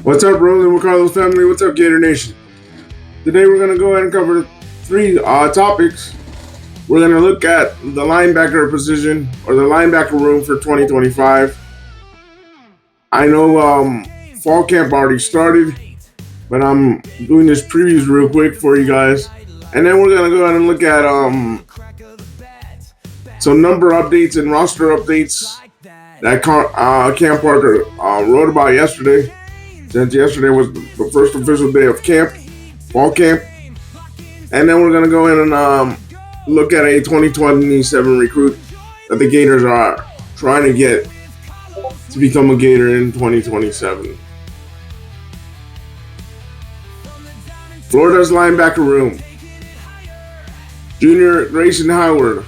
What's up, RollinwithCarlos family? What's up, Gator Nation? Today we're going to go ahead and cover three topics. We're going to look at the linebacker position or the linebacker room for 2025. I know fall camp already started, but I'm doing this previews real quick for you guys. And then we're going to go ahead and look at some number updates and roster updates that Camp Parker wrote about yesterday. Since yesterday was the first official day of camp, fall camp. And then we're going to go in and look at a 2027 recruit that the Gators are trying to get to become a Gator in 2027. Florida's linebacker room. Junior Grayson Howard.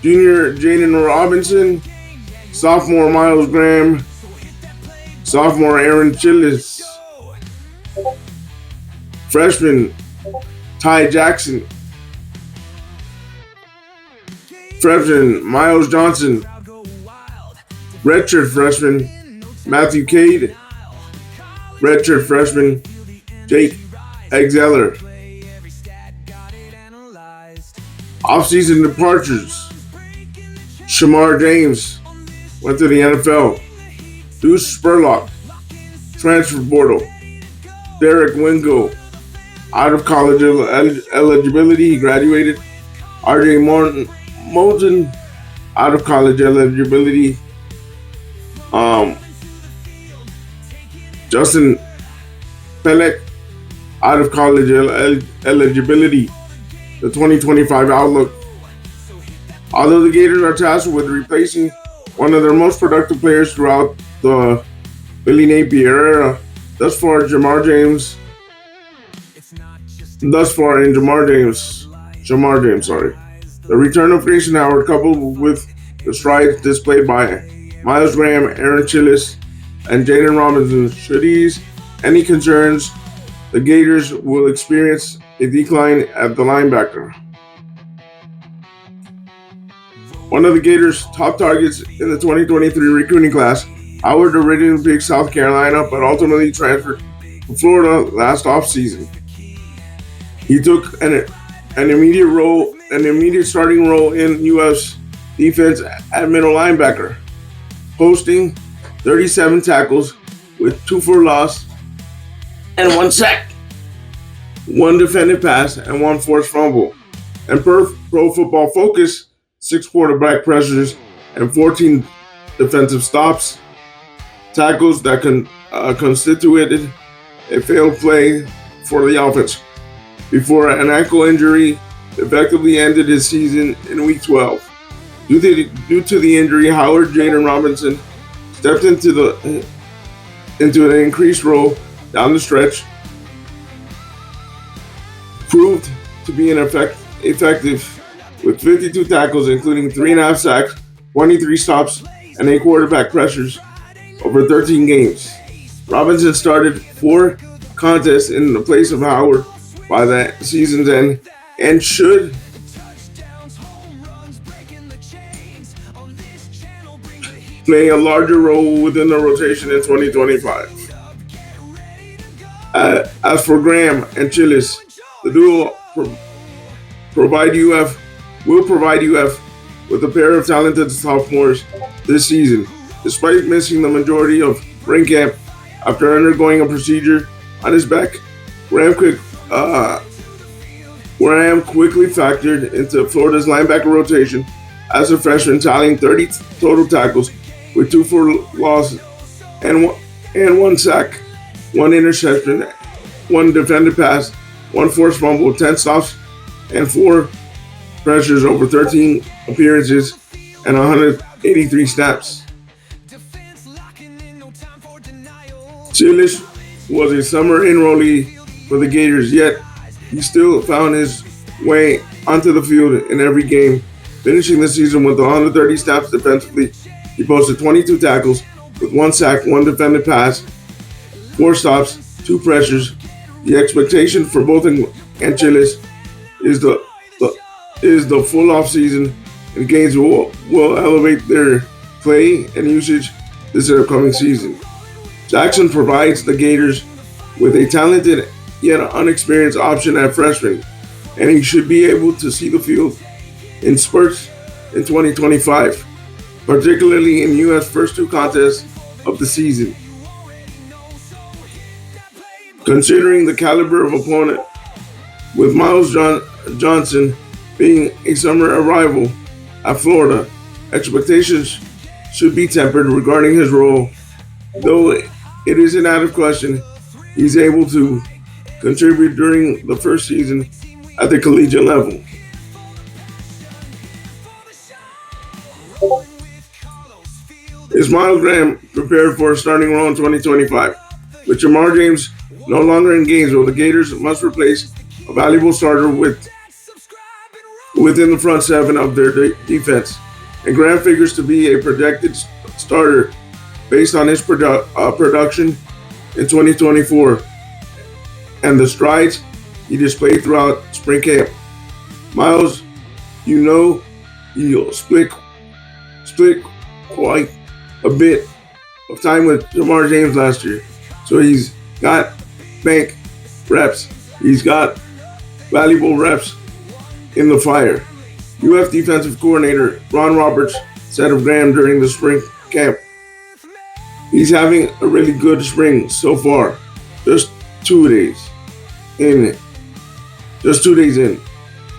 Junior Jaden Robinson. Sophomore Miles Graham. Sophomore Aaron Chillis. Freshman Ty Jackson. Freshman Miles Johnson. Redshirt freshman Matthew Cade. Redshirt freshman Jake Exeller. Offseason departures. Shemar James went to the NFL. Deuce Spurlock, transfer portal. Derek Wingo, out of college eligibility, he graduated. RJ Moulton, out of college eligibility. Justin Pelek, out of college eligibility. The 2025 outlook. Although the Gators are tasked with replacing one of their most productive players throughout the Billy Napier era, Thus far in Shemar James, The return of Grayson Howard, coupled with the strides displayed by Miles Graham, Aaron Chillis, and Jaden Robinson, should ease any concerns the Gators will experience a decline at the linebacker. One of the Gators' top targets in the 2023 recruiting class, Howard originally picked South Carolina, but ultimately transferred to Florida last offseason. He took an immediate starting role in UF's defense at middle linebacker, posting 37 tackles with 2 for loss and 1 sack, 1 defended pass, and 1 forced fumble. And per Pro Football Focus, 6 quarterback pressures and 14 defensive stops, tackles that constituted a failed play for the offense before an ankle injury effectively ended his season in Week 12. Due to the injury, Howard Jaden Robinson stepped into an increased role down the stretch, proved to be effective with 52 tackles, including 3.5 sacks, 23 stops, and 8 quarterback pressures over 13 games. Robinson started 4 contests in the place of Howard by the season's end and should play a larger role within the rotation in 2025. As for Graham and Chillis, the duo will provide UF with a pair of talented sophomores this season. Despite missing the majority of spring camp after undergoing a procedure on his back, Graham quickly factored into Florida's linebacker rotation as a freshman, tallying 30 total tackles with 2 for loss and 1 sack, 1 interception, 1 defended pass, 1 forced fumble, 10 stops, and 4 pressures over 13 appearances and 183 snaps. Chillis was a summer enrollee for the Gators, yet he still found his way onto the field in every game, finishing the season with 130 snaps defensively. He posted 22 tackles with 1 sack, 1 defended pass, 4 stops, 2 pressures. The expectation for both and Chillis is the full offseason, and games will elevate their play and usage this upcoming season. Jackson provides the Gators with a talented yet unexperienced option at freshman, and he should be able to see the field in spurts in 2025, particularly in U.S. first two contests of the season. Considering the caliber of opponent, with Miles Johnson being a summer arrival at Florida, expectations should be tempered regarding his role, though it isn't out of question he's able to contribute during the first season at the collegiate level. Is Miles Graham prepared for a starting role in 2025? With Shemar James no longer in Gainesville, the Gators must replace a valuable starter within the front seven of their defense, and Graham figures to be a projected starter based on his production in 2024 and the strides he displayed throughout spring camp. Miles, he'll split quite a bit of time with Shemar James last year, so he's got bank reps. He's got valuable reps in the fire. UF defensive coordinator Ron Roberts said of Graham during the spring camp, he's having a really good spring so far. Just 2 days in.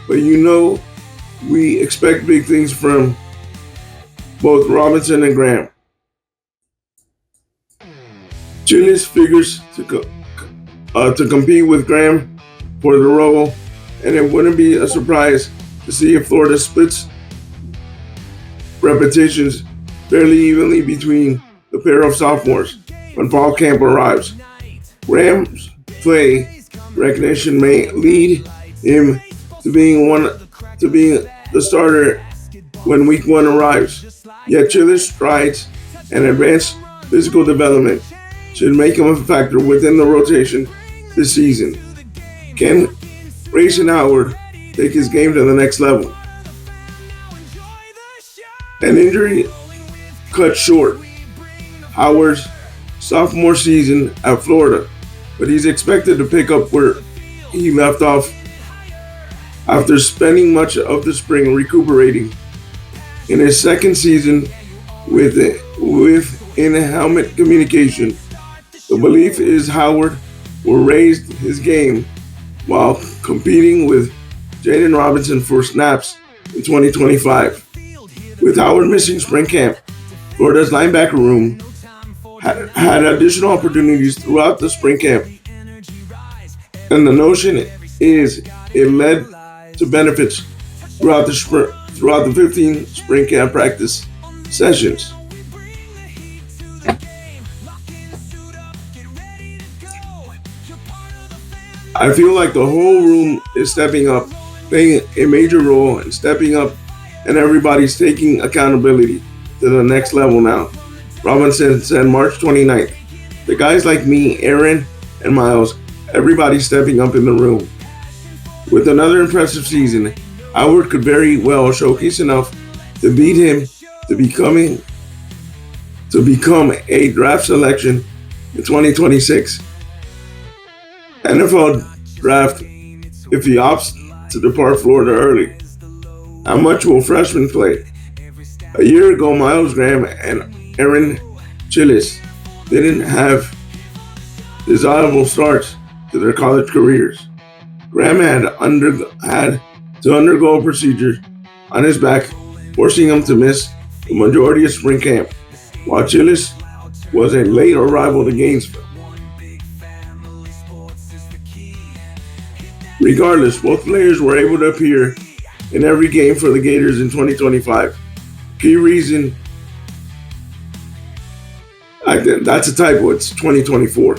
But we expect big things from both Robinson and Graham. Chiles figures to compete with Graham for the role, and it wouldn't be a surprise to see if Florida splits repetitions fairly evenly between the pair of sophomores when fall camp arrives. Graham's play recognition may lead him to being the starter when week one arrives, yet Chiles' strides and advanced physical development should make him a factor within the rotation this season. Can Grayson Howard take his game to the next level? An injury cut short Howard's sophomore season at Florida, but he's expected to pick up where he left off after spending much of the spring recuperating. In his second season with in-helmet communication, the belief is Howard will raise his game while competing with Jaden Robinson for snaps in 2025. With Howard missing spring camp, Florida's linebacker room had additional opportunities throughout the spring camp, and the notion is it led to benefits throughout the 15 spring camp practice sessions. I feel like the whole room is stepping up, playing a major role and stepping up, and everybody's taking accountability to the next level now. Robinson said March 29th. The guys like me, Aaron, and Miles, everybody's stepping up in the room. With another impressive season, Howard could very well showcase enough to beat him to become a draft selection in 2026 NFL draft if he opts to depart Florida early. How much will freshmen play? A year ago, Miles Graham and Aaron Chiles didn't have desirable starts to their college careers. Graham had to undergo a procedure on his back, forcing him to miss the majority of spring camp, while Chiles was a late arrival to Gainesville. Regardless, both players were able to appear in every game for the Gators in 2025. Key reason, that's a typo, it's 2024.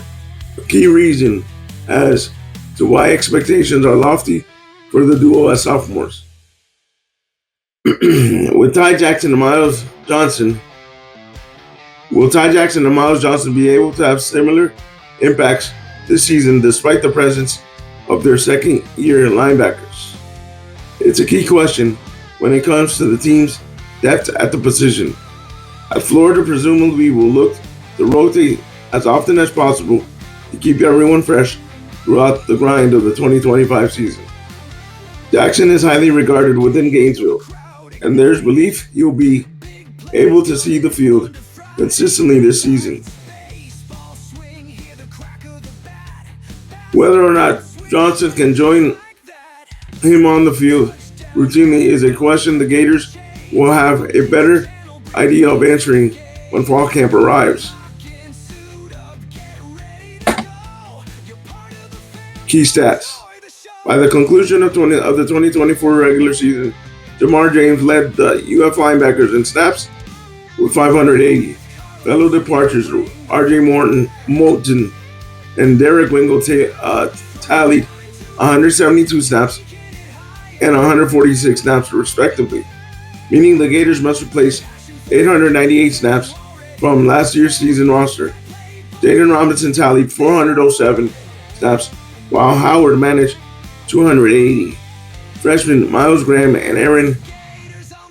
Key reason as to why expectations are lofty for the duo as sophomores. With Ty Jackson and Miles Johnson, will Ty Jackson and Miles Johnson be able to have similar impacts this season despite the presence of their second-year linebackers? It's a key question when it comes to the team's depth at the position. At Florida, presumably will look to rotate as often as possible to keep everyone fresh throughout the grind of the 2025 season. Jackson is highly regarded within Gainesville, and there's belief he'll be able to see the field consistently this season. Whether or not Johnson can join him on the field routinely is a question the Gators will have a better idea of answering when fall camp arrives. Key stats. By the conclusion of the 2024 regular season, Shemar James led the UF linebackers in snaps with 580. Fellow departures, R.J. Moulton and Derek Wingle tallied 172 snaps and 146 snaps respectively, meaning the Gators must replace 898 snaps from last year's season roster. Jaden Robinson tallied 407 snaps, while Howard managed 280. Freshmen Miles Graham and Aaron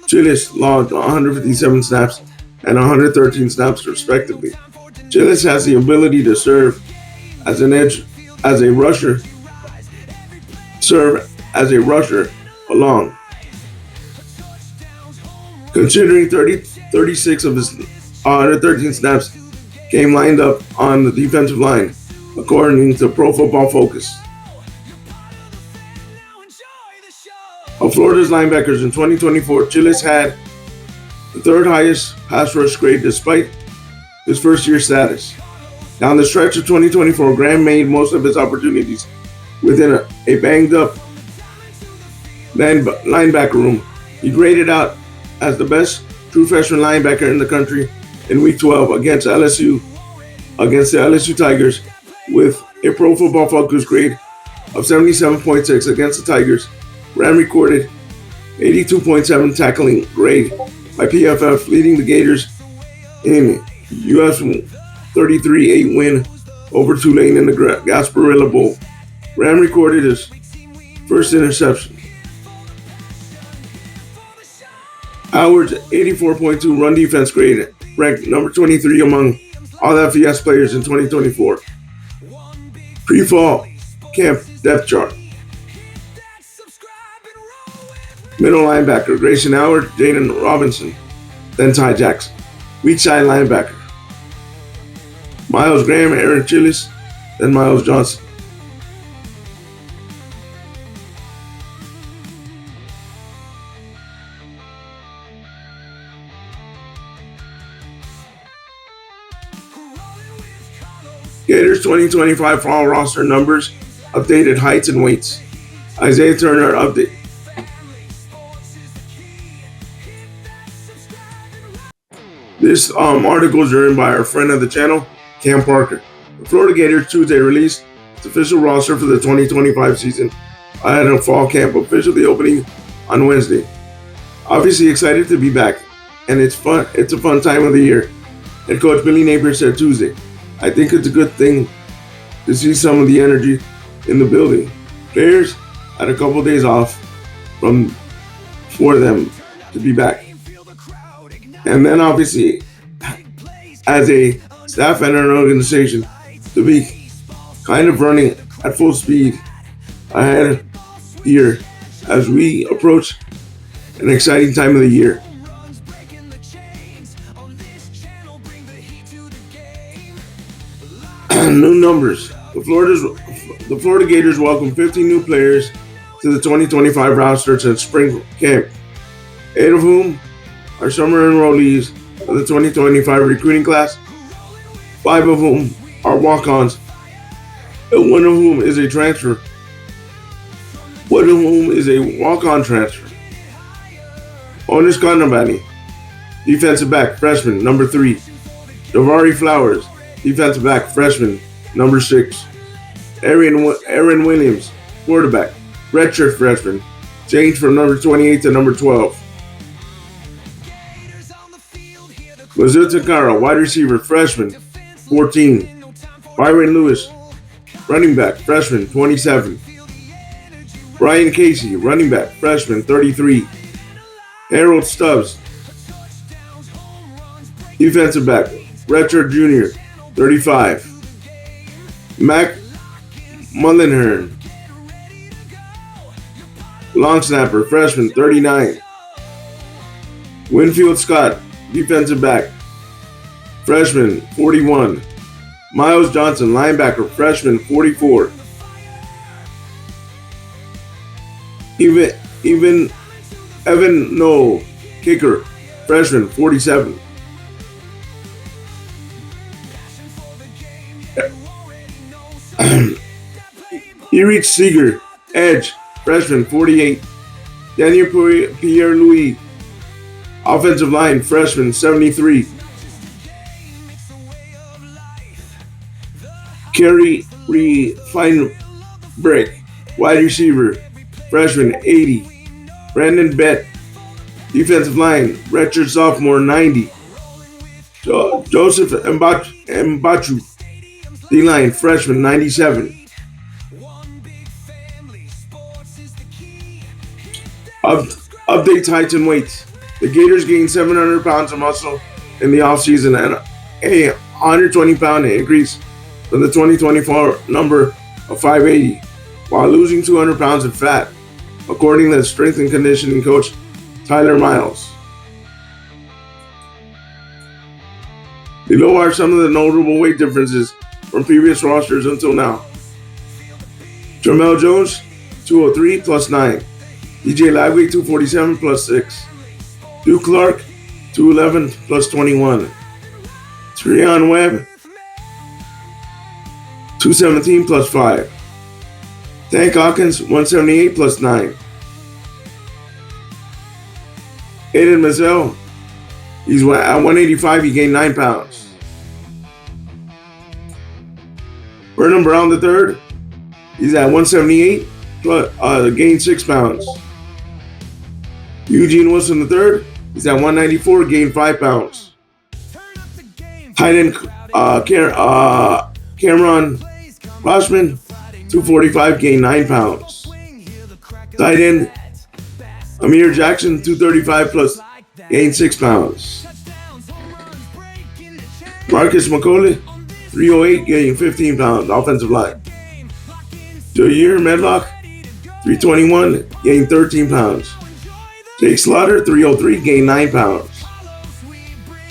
Chillis logged 157 snaps and 113 snaps respectively. Chillis has the ability to serve as a rusher along. Considering 36 of his 113 snaps came lined up on the defensive line, according to Pro Football Focus. Of Florida's linebackers in 2024, Chillis had the third highest pass rush grade despite his first-year status. Down the stretch of 2024, Graham made most of his opportunities within a banged-up linebacker room. He graded out as the best true freshman linebacker in the country in Week 12 against the LSU Tigers with a Pro Football Focus grade of 77.6 against the Tigers. Graham recorded 82.7 tackling grade by PFF, leading the Gators in UF's 33-8 win over Tulane in the Gasparilla Bowl. Graham recorded his first interception. Howard's 84.2 run defense grade ranked number 23 among all FBS players in 2024. Pre-fall camp depth chart. Middle linebacker, Grayson Howard, Jaden Robinson, then Ty Jackson. Weak side linebacker, Miles Graham, Aaron Chillis, then Miles Johnson. Gators 2025 fall roster numbers, updated heights and weights. Isaiah Turner update. This article is written by our friend of the channel, Cam Parker. The Florida Gators Tuesday released its official roster for the 2025 season ahead of fall camp officially opening on Wednesday. Obviously excited to be back, and it's fun. It's a fun time of the year. Head coach Billy Napier said Tuesday, "I think it's a good thing to see some of the energy in the building. Players had a couple days off for them to be back. And then obviously, as a staff and an organization, to be kind of running at full speed ahead here as we approach an exciting time of the year." New numbers. The Florida Gators welcomed 15 new players to the 2025 roster since spring camp, 8 of whom are summer enrollees of the 2025 recruiting class, 5 of whom are walk-ons, and 1 of whom is a transfer. 1 of whom is a walk-on transfer. Onis Kanabani, defensive back, freshman, number 3. Davari Flowers, defensive back, freshman, number 6. Aaron Williams, quarterback, redshirt freshman, changed from number 28 to number 12. Mazut Takara, wide receiver, freshman, 14. Byron Lewis, running back, freshman, 27. Brian Casey, running back, freshman, 33. Harold Stubbs, defensive back, redshirt junior, 35. Mac Mullenhern, long snapper, freshman, 39. Winfield Scott, defensive back, freshman, 41. Miles Johnson, linebacker, freshman, 44. Even Evan Noel, kicker, freshman, 47. Erich Seeger, edge, freshman, 48. Daniel Pierre-Louis, offensive line, freshman, 73. Kerry Feinbrick, wide receiver, freshman, 80. Brandon Bett, defensive line, redshirt sophomore, 90. Joseph Mbachu, D-line, freshman, 97. Updates, heights, and weights. The Gators gained 700 pounds of muscle in the offseason and a 120-pound increase from the 2024 number of 580, while losing 200 pounds of fat, according to strength and conditioning coach Tyler Miles. Below are some of the notable weight differences from previous rosters until now. Jamel Jones, 203 plus 9. DJ Lively, 247 plus 6. Duke Clark, 211 plus 21. Treon Webb, 217 plus 5. Tank Hawkins, 178 plus 9. Aiden Mazel, he's at 185, he gained 9 pounds. Vernon Brown III, he's at 178, plus, gained 6 pounds. Eugene Wilson III, he's at 194, gained 5 pounds. Tight end Cameron Roshman, 245, gained 9 pounds. Tight end Amir Jackson, 235 plus, gained 6 pounds. Marcus McCauley, 308, gained 15 pounds, offensive line. Jair Medlock, 321, gained 13 pounds. Jake Slaughter, 303, gained 9 pounds.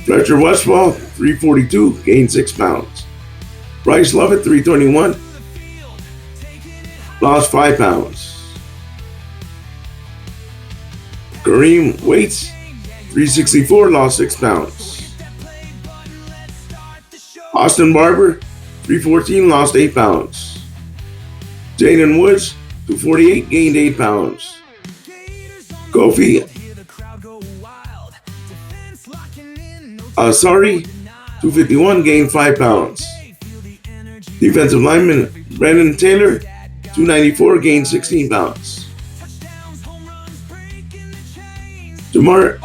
Fletcher Westfall, 342, gained 6 pounds. Bryce Lovett, 321, lost 5 pounds. Kareem Waits, 364, lost 6 pounds. Austin Barber, 314, lost 8 pounds. Jaden Woods, 248, gained 8 pounds. Kofi Asari, 251, gained 5 pounds. Defensive lineman Brandon Taylor, 294, gained 16 pounds. DeMar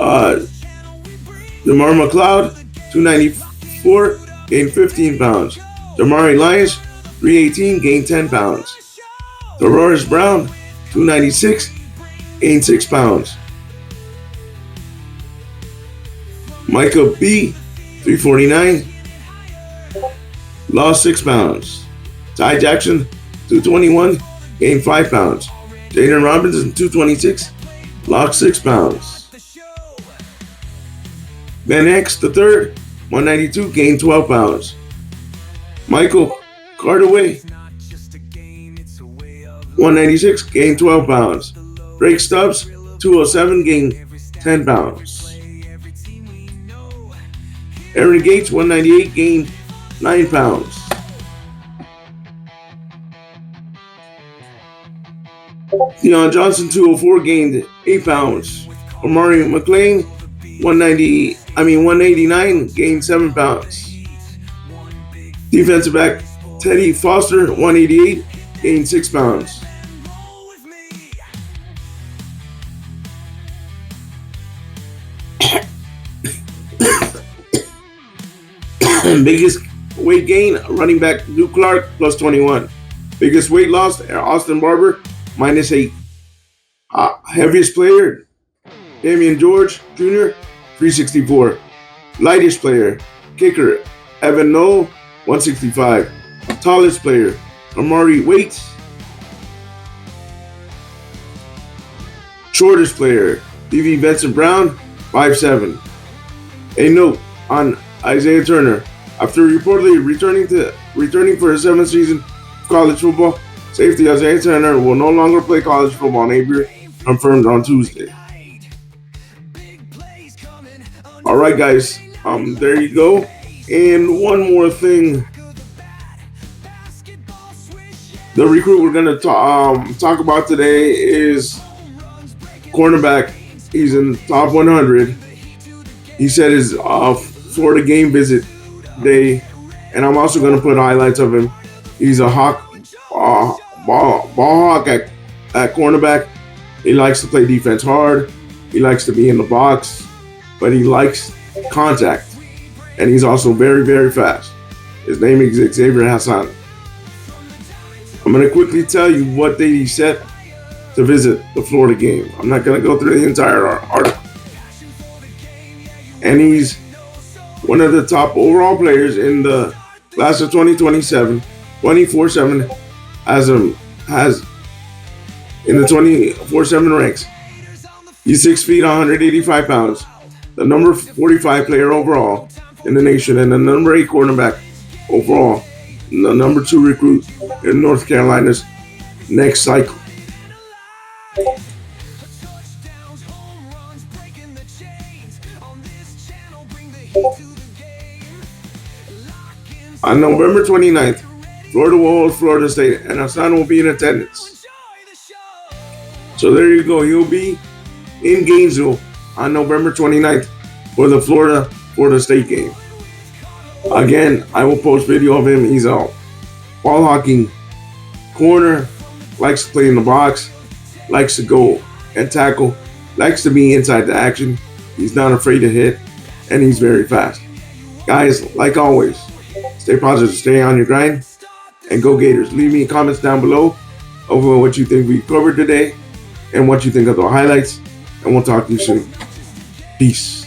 McLeod, 294, gained 15 pounds. Damari Lyons, 318, gained 10 pounds. Dolores Brown, 296, gained 6 pounds. Michael B, 349, lost 6 pounds. Ty Jackson, 221, gained 5 pounds. Jaden Robinson, 226, lost 6 pounds. Van X, the third, 192, gained 12 pounds. Michael Cardaway, 196, gained 12 pounds. Drake Stubbs, 207, gained 10 pounds. Aaron Gates, 198, gained 9 pounds. Deion Johnson, 204, gained 8 pounds. Omari McLean, 189, gained 7 pounds. Defensive back Teddy Foster, 188, gained 6 pounds. Biggest weight gain, running back Duke Clark, plus 21. Biggest weight loss, Austin Barber, minus 8. Heaviest player, Damian George Jr., 364. Lightest player, kicker, Evan Noel, 165. Tallest player, Amari Waits. Shortest player, D.V. Vincent Brown, 5'7". A note on Isaiah Turner. After reportedly returning for his 7th season of college football, safety Isaiah Turner will no longer play college football. Napier confirmed on Tuesday. All right, guys. There you go. And one more thing. The recruit we're going to talk about today is cornerback. He's in the top 100. He said his Florida game visit day, and I'm also going to put highlights of him. He's a ball hawk at cornerback. He likes to play defense hard. He likes to be in the box, but he likes contact, and he's also very, very fast. His name is Xavier Hassan. I'm going to quickly tell you what date he set to visit the Florida game. I'm not going to go through the entire article. And he's one of the top overall players in the class of 2027, 24/7 has in the 24/7 ranks. He's 6 feet, 185 pounds, the number 45 player overall in the nation, and the number 8 cornerback overall, and the number 2 recruit in North Carolina's next cycle. On November 29th, Florida will host Florida State, and Hassan will be in attendance. So there you go. He'll be in Gainesville on November 29th for the Florida State game. Again, I will post video of him. He's a ball hawking corner, likes to play in the box, likes to go and tackle, likes to be inside the action. He's not afraid to hit, and he's very fast. Guys, like always, stay positive, stay on your grind, and go Gators. Leave me comments down below over what you think we covered today and what you think of the highlights, and we'll talk to you soon. Peace.